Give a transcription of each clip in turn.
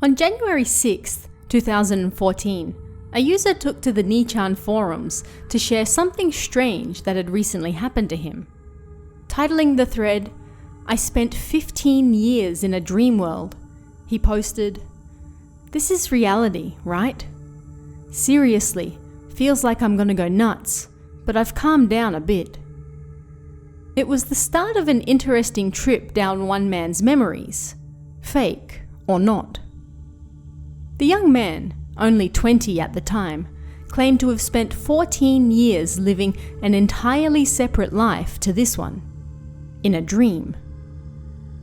On January 6, 2014, a user took to the Nichan forums to share something strange that had recently happened to him. Titling the thread, "I spent 15 years in a dream world," he posted, "This is reality, right? Seriously, feels like I'm gonna go nuts, but I've calmed down a bit." It was the start of an interesting trip down one man's memories, fake or not. The young man, only 20 at the time, claimed to have spent 14 years living an entirely separate life to this one, in a dream.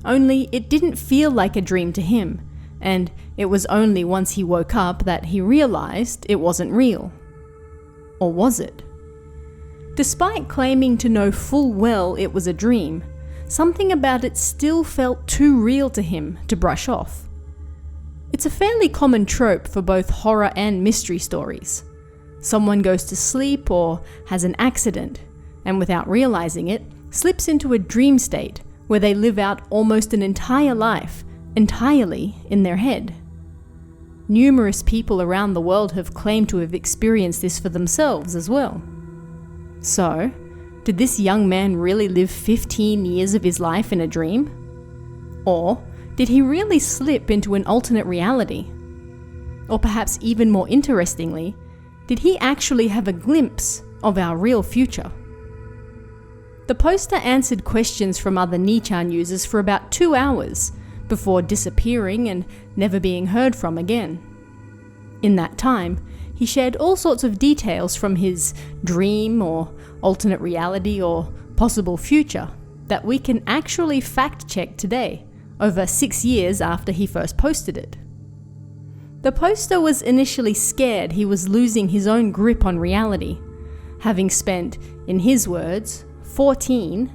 Only it didn't feel like a dream to him, and it was only once he woke up that he realized it wasn't real. Or was it? Despite claiming to know full well it was a dream, something about it still felt too real to him to brush off. It's a fairly common trope for both horror and mystery stories. Someone goes to sleep or has an accident, and without realizing it, slips into a dream state where they live out almost an entire life, entirely in their head. Numerous people around the world have claimed to have experienced this for themselves as well. So, did this young man really live 15 years of his life in a dream? Or did he really slip into an alternate reality? Or perhaps even more interestingly, did he actually have a glimpse of our real future? The poster answered questions from other Nichan users for about 2 hours before disappearing and never being heard from again. In that time, he shared all sorts of details from his dream or alternate reality or possible future that we can actually fact-check today, over 6 years after he first posted it. The poster was initially scared he was losing his own grip on reality, having spent, in his words, 14,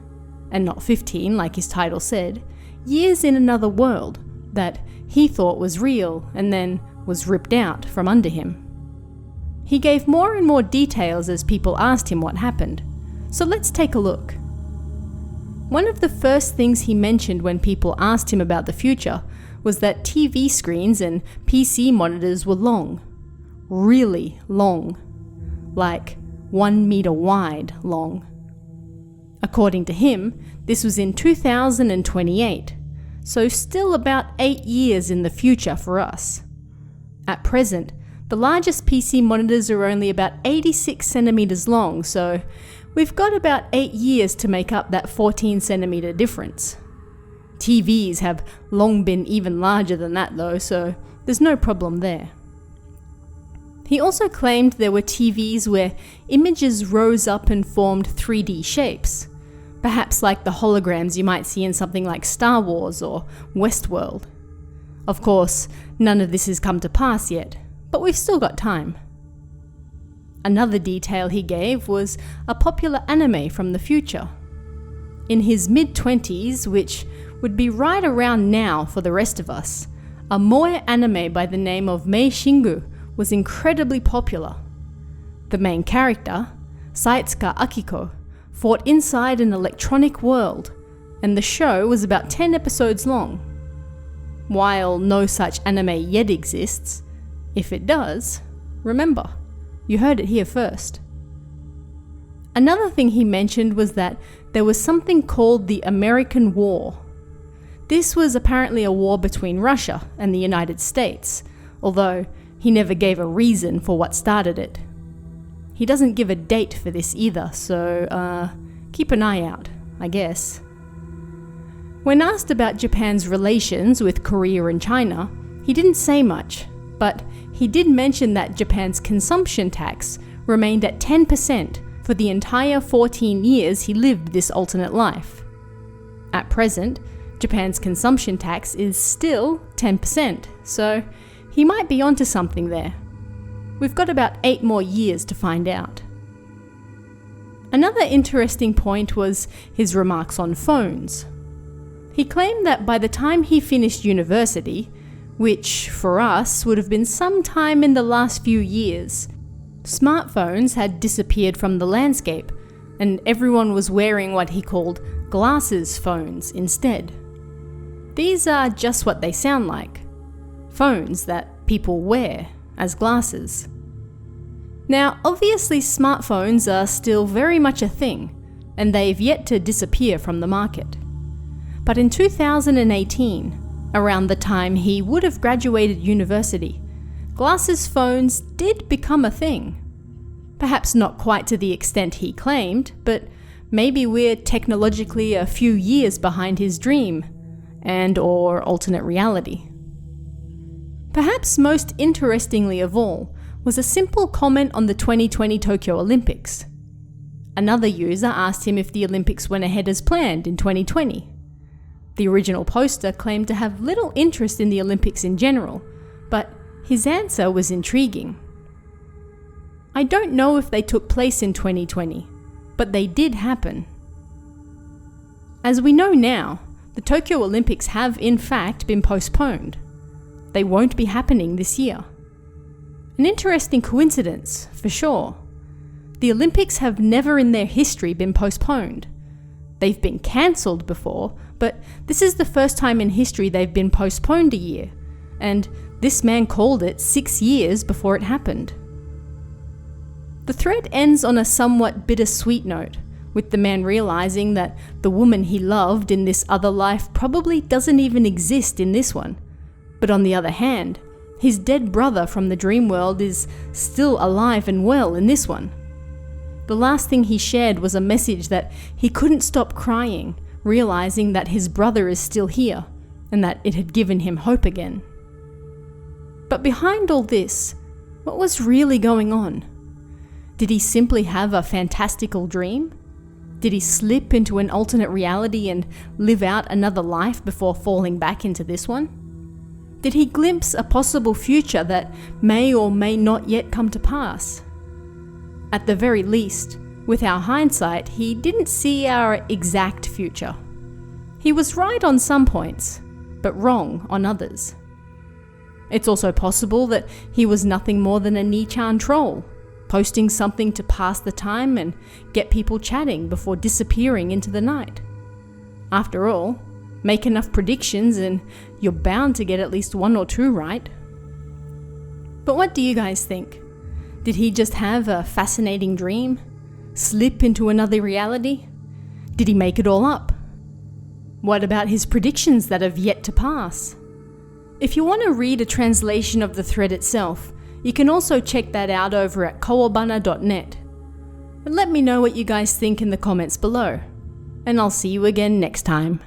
and not 15 like his title said, years in another world that he thought was real and then was ripped out from under him. He gave more and more details as people asked him what happened, so let's take a look. One of the first things he mentioned when people asked him about the future was that TV screens and PC monitors were long. Really long. Like 1 meter wide long. According to him, this was in 2028, so still about 8 years in the future for us. At present, the largest PC monitors are only about 86 centimeters long, so we've got about 8 years to make up that 14 centimeter difference. TVs have long been even larger than that though, so there's no problem there. He also claimed there were TVs where images rose up and formed 3D shapes, perhaps like the holograms you might see in something like Star Wars or Westworld. Of course, none of this has come to pass yet, but we've still got time. Another detail he gave was a popular anime from the future. In his mid-20s, which would be right around now for the rest of us, a moe anime by the name of Mei Shingu was incredibly popular. The main character, Saitsuka Akiko, fought inside an electronic world, and the show was about 10 episodes long. While no such anime yet exists, if it does, remember, you heard it here first. Another thing he mentioned was that there was something called the American War. This was apparently a war between Russia and the United States, although he never gave a reason for what started it. He doesn't give a date for this either, so keep an eye out, I guess. When asked about Japan's relations with Korea and China, he didn't say much, but he did mention that Japan's consumption tax remained at 10% for the entire 14 years he lived this alternate life. At present, Japan's consumption tax is still 10%, so he might be onto something there. We've got about 8 more years to find out. Another interesting point was his remarks on phones. He claimed that by the time he finished university, which for us would have been sometime in the last few years, smartphones had disappeared from the landscape and everyone was wearing what he called glasses phones instead. These are just what they sound like. phones that people wear as glasses. Now, obviously smartphones are still very much a thing, and they've yet to disappear from the market. But in 2018, around the time he would have graduated university, glasses phones did become a thing. Perhaps not quite to the extent he claimed, but maybe we're technologically a few years behind his dream and/or alternate reality. Perhaps most interestingly of all was a simple comment on the 2020 Tokyo Olympics. Another user asked him if the Olympics went ahead as planned in 2020. The original poster claimed to have little interest in the Olympics in general, but his answer was intriguing. I don't know if they took place in 2020, but they did happen. As we know now, the Tokyo Olympics have in fact been postponed. They won't be happening this year. An interesting coincidence, for sure. The Olympics have never in their history been postponed. They've been cancelled before, but this is the first time in history they've been postponed a year, and this man called it 6 years before it happened. The thread ends on a somewhat bittersweet note, with the man realizing that the woman he loved in this other life probably doesn't even exist in this one. But on the other hand, his dead brother from the dream world is still alive and well in this one. The last thing he shared was a message that he couldn't stop crying, realizing that his brother is still here, and that it had given him hope again. But behind all this, what was really going on? Did he simply have a fantastical dream? Did he slip into an alternate reality and live out another life before falling back into this one? Did he glimpse a possible future that may or may not yet come to pass? At the very least, with our hindsight, he didn't see our exact future. He was right on some points, but wrong on others. It's also possible that he was nothing more than a Nichan troll, posting something to pass the time and get people chatting before disappearing into the night. After all, make enough predictions and you're bound to get at least 1 or 2 right. But what do you guys think? Did he just have a fascinating dream? Slip into another reality? Did he make it all up? What about his predictions that have yet to pass? If you want to read a translation of the thread itself, you can also check that out over at kowabana.net. But let me know what you guys think in the comments below, and I'll see you again next time.